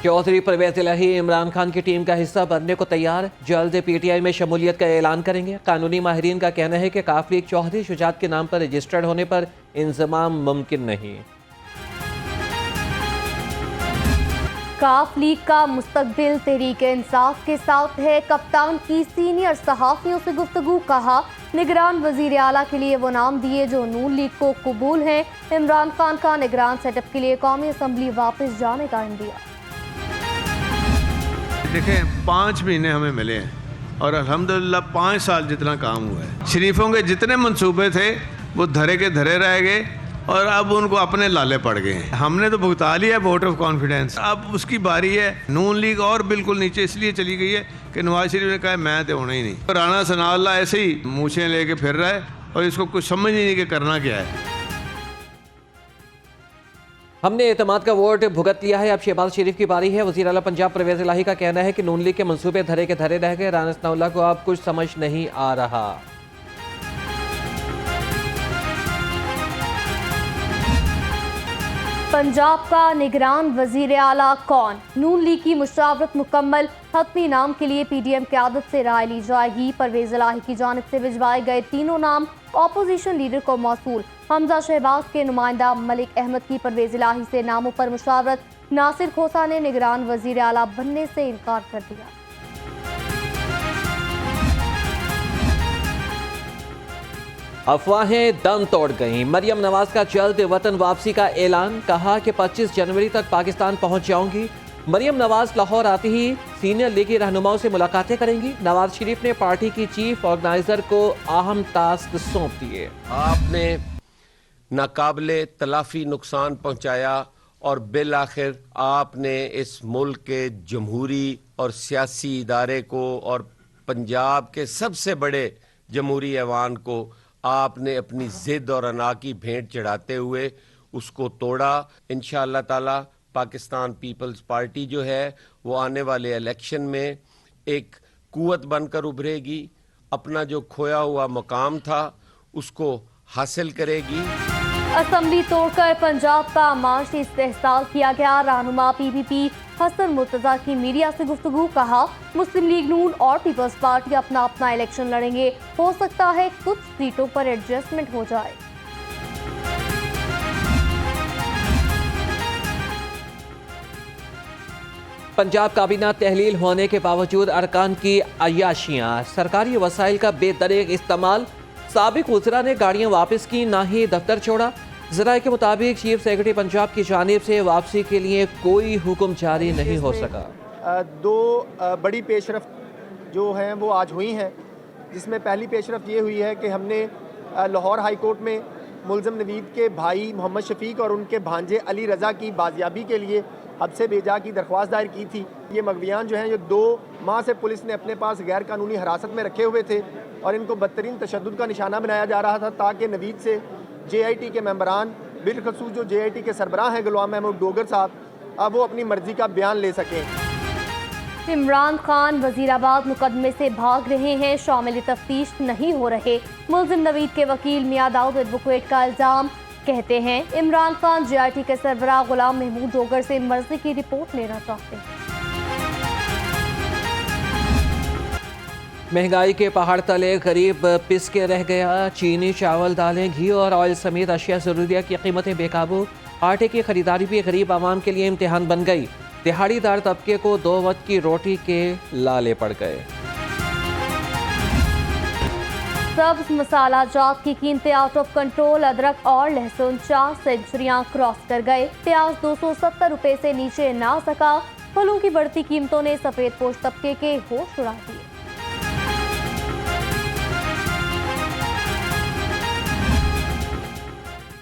चौधरी परवेज इलाही इमरान खान की टीम का हिस्सा बनने को तैयार, जल्द पीटीआई में शमूलियत का ऐलान करेंगे। कानूनी माहिरीन का कहना है कि काफ लीग चौधरी शुजात के नाम पर रजिस्टर्ड होने पर इंजमाम मुमकिन नहीं। काफ लीग का मुस्तकबिल तहरीक इंसाफ के साथ है। कप्तान की सीनियर सहाफियों से गुफ्तगू, कहा निगरान वजीर आला के लिए वो नाम दिए जो नून लीग को कबूल हैं। इमरान खान का निगरान सेटअप के लिए कौमी असम्बली वापस जाने का इंदिया। देखें 5 महीने हमें मिले हैं और अल्हम्दुलिल्लाह 5 साल जितना काम हुआ है। शरीफों के जितने मंसूबे थे वो धरे के धरे रह गए और अब उनको अपने लाले पड़ गए हैं। हमने तो भुगता लिया वोट ऑफ कॉन्फिडेंस, अब उसकी बारी है। नून लीग और बिल्कुल नीचे इसलिए चली गई है कि नवाज शरीफ ने कहा मैं तो होना ही नहीं। राणा सनाउल्लाह ऐसे ही मूछें लेके फिर रहा है और इसको कुछ समझ ही नहीं कि करना क्या है। हमने एतमाद का वोट भुगत लिया है, अब शहबाज शरीफ की बारी है। वज़ीर आला पंजाब परवेज इलाही का कहना है कि नून लीग के मंसूबे धरे के धरे रह गए। राणा सनाउल्लाह को अब कुछ समझ नहीं आ रहा। पंजाब का निगरान वजीर आला कौन? नून लीग की मुशावरत मुकम्मल, हतमी नाम के लिए पीडीएम क़यादत से राय ली जाएगी। परवेज इलाही की जानिब से भिजवाए गए तीनों नाम ऑपोजिशन लीडर को मौसूल। हमजा शहबाज के नुमाइंदा मलिक अहमद की परवेज इलाही से नामों पर मुशावरत। नासिर खोसा ने निगरान वजीर आला बनने से इनकार कर दिया। अफवाहें दम तोड़ गईं। मरियम नवाज का जल्द वतन वापसी का ऐलान, कहा कि 25 जनवरी तक पाकिस्तान पहुंच जाऊंगी। मरियम नवाज लाहौर आते ही सीनियर लीगी रहनुमाओं से मुलाकातें करेंगी। नवाज शरीफ ने पार्टी की चीफ ऑर्गेनाइजर को अहम टास्क सौंप दिए। आपने नाकाबिले तलाफी नुकसान पहुंचाया और बिल आखिर आपने इस मुल्क के जमहूरी और सियासी इदारे को और पंजाब के सबसे बड़े जमहूरी ऐवान को आपने अपनी जिद और अना की भेंट चढ़ाते हुए उसको तोड़ा। इंशाअल्लाह ताला पाकिस्तान पीपल्स पार्टी जो है वो आने वाले इलेक्शन में एक कुव्वत बनकर उभरेगी, अपना जो खोया हुआ मकाम था उसको हासिल करेगी। असम्बली तोड़कर पंजाब का माशी इस्तेहसाल किया गया। रहनुमा पीपीपी हसन मुर्तजा की मीडिया से गुफ्तगू, कहा मुस्लिम लीग नून और पीपल्स पार्टी अपना अपना इलेक्शन लड़ेंगे, हो सकता है कुछ सीटों पर एडजस्टमेंट हो जाए। पंजाब काबीना तहलील होने के बावजूद अरकान की अय्याशियां, सरकारी वसाइल का बेदरेग इस्तेमाल, साबिक वज़रा ने गाड़ियां वापस की, ना ही दफ्तर छोड़ा। ज़राए के मुताबिक चीफ सेक्रेटरी पंजाब की जानिब से वापसी के लिए कोई हुक्म जारी नहीं हो सका। 2 बड़ी पेशरफ्त जो हैं वो आज हुई हैं, जिसमें पहली पेशरफ्त ये हुई है कि हमने लाहौर हाई कोर्ट में मुल्ज़म नवीद के भाई मोहम्मद शफीक और उनके भांजे अली रज़ा की बाजियाबी के लिए हब से बेजा की दरख्वास्त दायर की थी। ये मगवियान जो हैं ये 2 माह से पुलिस ने अपने पास गैर कानूनी हिरासत में रखे हुए थे और इनको बदतरीन तशद्दुद का निशाना बनाया जा रहा था ताकि नवीद से JIT के मेंबरान, बिलखसूस जो JIT के सरबराह हैं गुलाम महमूद डोगर साहब, अब वो अपनी मर्जी का बयान ले सकें। इमरान खान वजीराबाद मुकदमे से भाग रहे हैं, शामिल तफ्तीश नहीं हो रहे। मुल्जिम नवीद के वकील मियां दाऊद एडवोकेट का इल्जाम, कहते हैं इमरान खान JIT के सरबराह गुलाम महमूद डोगर से मर्जी की रिपोर्ट लेना चाहते हैं। महंगाई के पहाड़ तले गरीब पिस के रह गया। चीनी, चावल, दालें, घी और ऑयल समेत अशिया ज़रूरियात की कीमतें बेकाबू। आटे की खरीदारी भी गरीब आवाम के लिए इम्तिहान बन गई। दिहाड़ीदार तबके को 2 वक्त की रोटी के लाले पड़ गए। सब्ज मसाला जात की कीमतें आउट ऑफ कंट्रोल। अदरक और लहसुन 4 सेंचुरियां क्रॉस कर गए। प्याज 270 रुपए से नीचे ना सका। फलों की बढ़ती कीमतों ने सफेद पोश तबके के होश उड़ा दिए।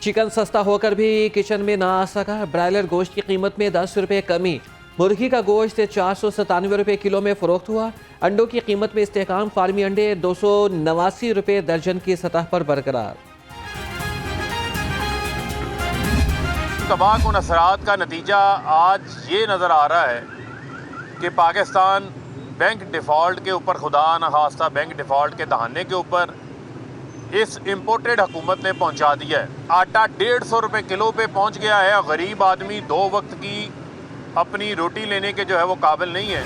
चिकन सस्ता होकर भी किचन में ना आ सका। ब्रायलर गोश्त की कीमत में 10 रुपये कमी। मुर्गी का गोश्त 497 रुपये किलो में फरोख्त हुआ। अंडों की कीमत में इस्तेहकाम। फार्मी अंडे 289 रुपये दर्जन की सतह पर बरकरार। तबाहकुन असरात का नतीजा आज ये नज़र आ रहा है कि पाकिस्तान बैंक डिफ़ॉल्ट के ऊपर, खुदा न खास्ता बैंक डिफ़ॉल्ट के दहाने के ऊपर इस इम्पोर्टेड हुकूमत ने पहुंचा दिया है। आटा 150 रुपये किलो पे पहुंच गया है। गरीब आदमी 2 वक्त की अपनी रोटी लेने के जो है वो काबिल नहीं है।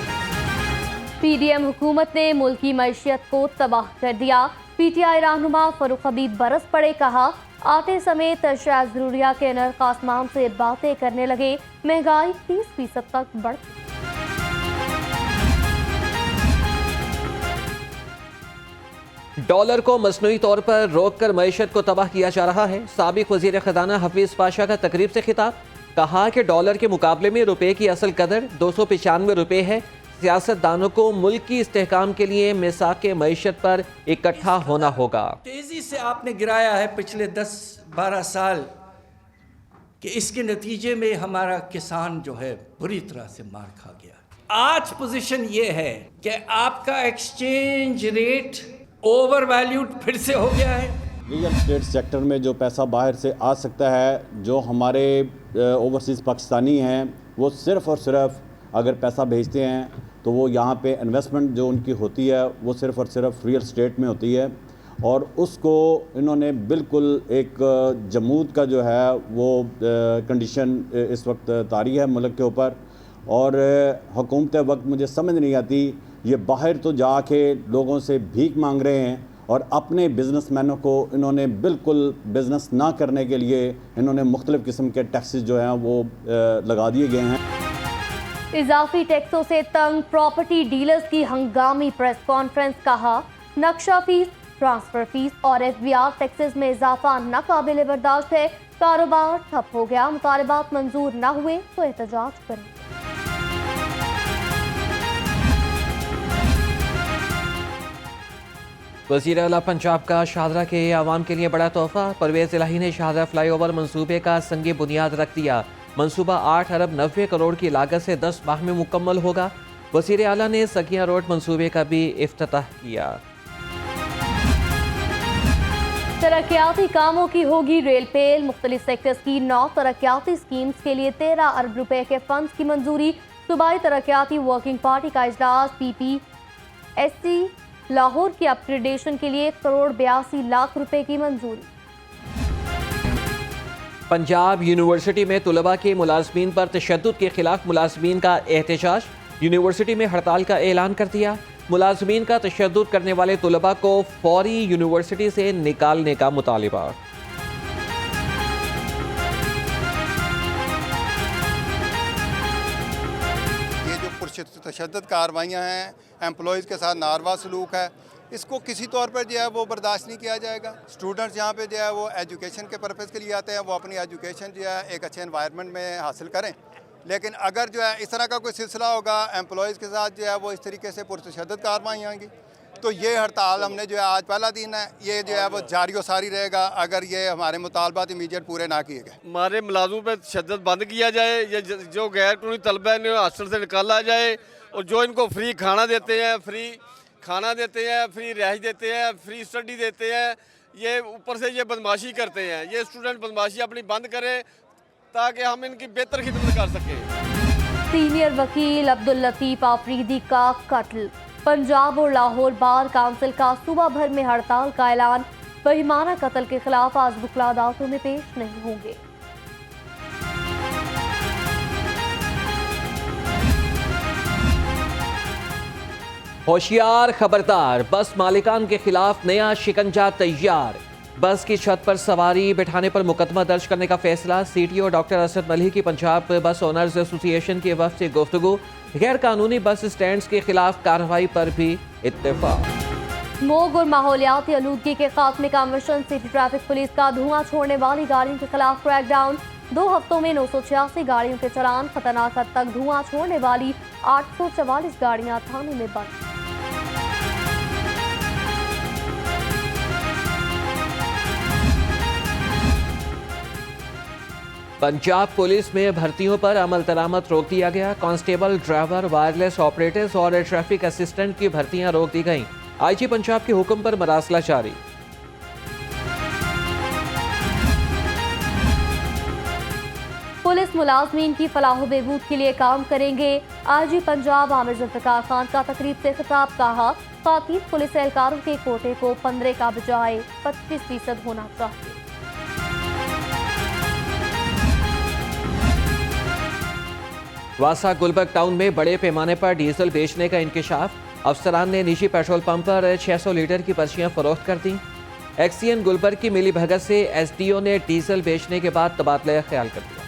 पीडीएम हुकूमत ने मुल्क की मैशियत को तबाह कर दिया। पीटीआई रहनुमा फरूख हबीब बरस पड़े, कहा आटे समेत अशिया जरूरिया के नर्ख आसमान से बातें करने लगे, महंगाई 30% तक बढ़। डॉलर को मसनूई तौर पर रोककर मईशत को तबाह किया जा रहा है। साबिक वजीर खजाना हफीज पाशा का तकरीब से खिताब, कहा कि डॉलर के मुकाबले में रुपए की असल कदर 295 रुपए है। सियासतदानों को मुल्क की इस्तेहकाम के लिए मिसाके मईशत पर इकट्ठा होना होगा। तेजी से आपने गिराया है पिछले 10-12 साल कि इसके नतीजे में हमारा किसान जो है बुरी तरह से मार खा गया। आज पोजीशन ये है कि आपका एक्सचेंज रेट ओवर वैल्यूड फिर से हो गया है। रियल एस्टेट सेक्टर में जो पैसा बाहर से आ सकता है, जो हमारे ओवरसीज़ पाकिस्तानी हैं, वो सिर्फ़ और सिर्फ अगर पैसा भेजते हैं तो वो यहाँ पे इन्वेस्टमेंट जो उनकी होती है वो सिर्फ़ और सिर्फ रियल एस्टेट में होती है, और उसको इन्होंने बिल्कुल एक जमूद का जो है वो कंडीशन इस वक्त तारी है मुल्क के ऊपर। और हुकूमत वक्त मुझे समझ नहीं आती, ये बाहर तो जाके लोगों से भीख मांग रहे हैं और अपने बिजनेसमैनों को इन्होंने बिल्कुल बिज़नेस ना करने के लिए इन्होंने मुख्तलिफ़ किस्म के टैक्सेस जो हैं वो लगा दिए गए हैं। इजाफी टैक्सों से तंग प्रॉपर्टी डीलर्स की हंगामी प्रेस कॉन्फ्रेंस, कहा नक्शा फीस, ट्रांसफर फीस और एफबीआर टैक्सेस में इजाफा नाकाबिले बर्दाश्त है। कारोबार ठप हो गया, मुतालबात मंजूर न हुए तो एहतजाज करें। वज़ीर आला पंजाब का शाहदरा के आवाम के लिए बड़ा तोहफा। परवेज़ इलाही ने शाहदरा फ्लाईओवर मंसूबे का संगे बुनियाद रख दिया। मंसूबा 8 अरब 90 करोड़ की लागत से 10 माह में मुकम्मल होगा। वज़ीर आला ने सकिया रोड मंसूबे का भी इफ्तिताह किया। तरक्याती कामों की होगी रेल पेल। मुख्तलिफ सेक्टर्स की 9 तरक्याती स्कीम्स के लिए 13 अरब रुपए के फंड्स की मंजूरी। सूबाई तरक्याती वर्किंग पार्टी का इजलास। PPSC लाहौर की अपग्रेडेशन के लिए 1,82 करोड़ रुपए की मंजूरी। पंजाब यूनिवर्सिटी में तुलबा के मुलाजमीन पर तशद्दुद के खिलाफ मुलाजमीन का एहतजाज। यूनिवर्सिटी में हड़ताल का ऐलान कर दिया। मुलाजमीन का तशद्दुद करने वाले तुलबा को फौरी यूनिवर्सिटी से निकालने का मुतालिबा। ये जो पुरतशद्दुद कार्रवाइयाँ हैं, एम्प्लॉयज़ के साथ नारवा सलूक है, इसको किसी तौर पर जो है वो बर्दाश्त नहीं किया जाएगा। स्टूडेंट्स यहाँ पे जो है वो एजुकेशन के पर्पज़ के लिए आते हैं, वो अपनी एजुकेशन जो है एक अच्छे एनवायरनमेंट में हासिल करें। लेकिन अगर जो है इस तरह का कोई सिलसिला होगा, एम्प्लॉयज़ के साथ जो है वो इस तरीके से पुरतशद्दुद कार्रवाइयाँ होंगी, तो ये हड़ताल हमने जो है आज पहला दिन है, ये जो है वो जारी व सारी रहेगा अगर ये हमारे मुतालबात इमीडिएट पूरे ना किए गए। हमारे मुलाजमों पर तशद्दुद बंद किया जाए, ये जो गैर कानूनी तलबा है इन्हें हॉस्टल से निकाला जाए, और जो इनको फ्री खाना देते हैं, फ्री खाना देते हैं, फ्री रिहाइश देते हैं, फ्री स्टडी देते हैं, ये ऊपर से ये बदमाशी करते हैं। ये स्टूडेंट बदमाशी अपनी बंद करें ताकि हम इनकी बेहतर खिदमत कर सकें। सीनियर वकील अब्दुल लतीफ आफरीदी का कत्ल। पंजाब और लाहौर बार काउंसिल का सूबा भर में हड़ताल का ऐलान। बहिमाना कत्ल के खिलाफ आज वकला अदालतों में पेश नहीं होंगे। होशियार, खबरदार, बस मालिकान के खिलाफ नया शिकंजा तैयार। बस की छत पर सवारी बिठाने पर मुकदमा दर्ज करने का फैसला। CTO डॉक्टर असद मलिक की पंजाब बस ओनर्स एसोसिएशन के वफद से गुफ्तगू। गैर कानूनी बस स्टैंड्स के खिलाफ कार्रवाई पर भी इत्तेफाक। स्मोग और माहौलियाती आलूदगी के खात्मे का मिशन। सिटी ट्रैफिक पुलिस का धुआं छोड़ने वाली गाड़ियों के खिलाफ क्रैकडाउन। 2 हफ्तों में 986 गाड़ियों के चालान। खतरनाक हद तक धुआं छोड़ने वाली 844 गाड़ियां थाने में बंद। पंजाब पुलिस में भर्तियों पर अमल दरामद रोक दिया गया। कांस्टेबल, ड्राइवर, वायरलेस ऑपरेटर्स और ट्रैफिक असिस्टेंट की भर्तियां रोक दी गईं। IG पंजाब के हुक्म पर मरासला जारी। पुलिस मुलाजमीन की फलाह बहबूद के लिए काम करेंगे। IG पंजाब आमिर जुल्फिकार खान का तकरीब से खिताब। कहा खातीन पुलिस एहलकारों के कोटे को 15 का बजाय 25% होना चाहिए। वासा गुलबर्ग टाउन में बड़े पैमाने पर डीजल बेचने का इंकशाफ। अफसरान ने निजी पेट्रोल पंप पर 600 लीटर की पर्चियां फरोख्त कर दी। एक्सीएन गुलबर्ग की मिली भगत से एसडीओ ने डीजल बेचने के बाद तबादला ख्याल कर दिया।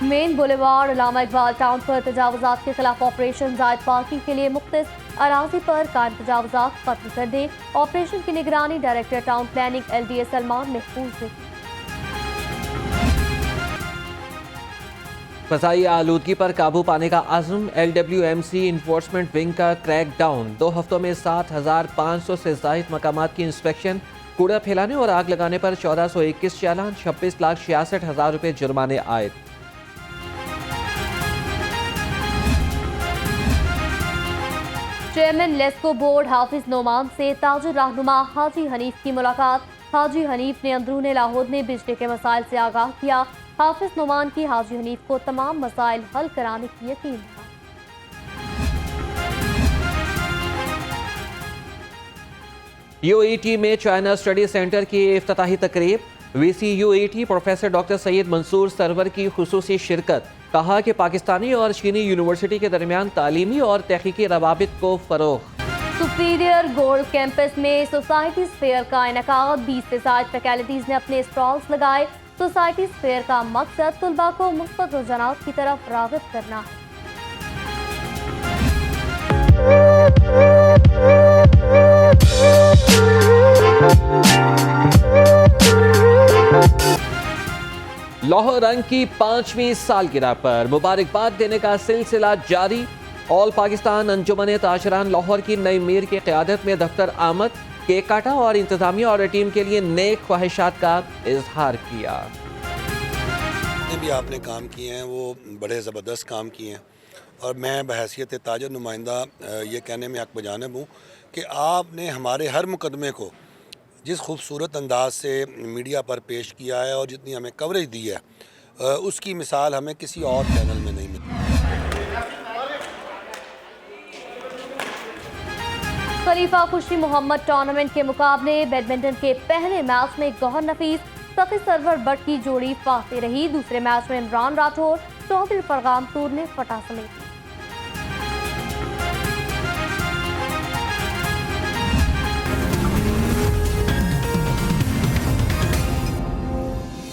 मेन बुलेवार्ड अल्लामा इकबाल टाउन पर तजावुजात के खिलाफ ऑपरेशन जायद पार्किंग के लिए मुख्तस अराजी पर कायम तजावुजात खत्म कर दें। ऑपरेशन की निगरानी director town planning LDA Salman महफूज ने की। फ़ज़ाई आलूदगी पर काबू पाने का आज़म। LWMC इन्फोर्समेंट विंग का क्रैक डाउन। 2 हफ्तों में 7,500 से ज़ायद मकामात की इंस्पेक्शन। कूड़ा फैलाने और आग लगाने पर 1421 चालान, 26,66,000 रुपये जुर्माने आयद। चेयरमैन लेस्को बोर्ड हाफिज नोमान से ताजुर रहनुमा हाजी हनीफ की मुलाकात। हाजी हनीफ ने अंदरूने लाहौर में बिजली के मसाइल से आगाह किया। हाफिज नोमान की हाजी हनीफ को तमाम मसाइल हल कराने की यकीन था। UET में चाइना स्टडी सेंटर की इफ्तिताही तकरीब। VC UET professor doctor Syed Mansoor Sarwar की खुसूसी शिरकत। कहा कि पाकिस्तानी और चीनी यूनिवर्सिटी के दरमियान तालीमी और तहकीकी रवाबित को फरोग। सुपीरियर गोल्ड कैंपस में सोसाइटीज फेयर का इनेकाद। 20 से ज्यादा फैकल्टीज ने अपने स्टॉल्स लगाए। सोसाइटीज फेयर का मकसद तुलबा को मुस्बत रुझानात की तरफ राग़िब करना है। लाहौर रंग की 5वीं सालगिरह पर मुबारकबाद देने का सिलसिला जारी। ऑल पाकिस्तान अंजुमन ताशरान लाहौर की नई मीर की क़यादत में दफ्तर आमद। केक काटा और इंतजामिया और टीम के लिए नेक ख्वाहिशात का इजहार किया। जितने भी आपने काम किए हैं वो बड़े ज़बरदस्त काम किए हैं और मैं बहैसियत ताजर नुमाइंदा ये कहने में हक बजानिब हूँ कि आपने हमारे हर मुकदमे को जिस खूबसूरत अंदाज से मीडिया पर पेश किया है और जितनी हमें कवरेज दी है उसकी मिसाल हमें किसी और चैनल में नहीं मिलती। खलीफा खुशी मोहम्मद टूर्नामेंट के मुकाबले बैडमिंटन के पहले मैच में गौहर नफीस सफी सरवर बट की जोड़ी फाते रही। दूसरे मैच में इमरान राठौर चौधरी फरगाम तूर ने फटा समेटी।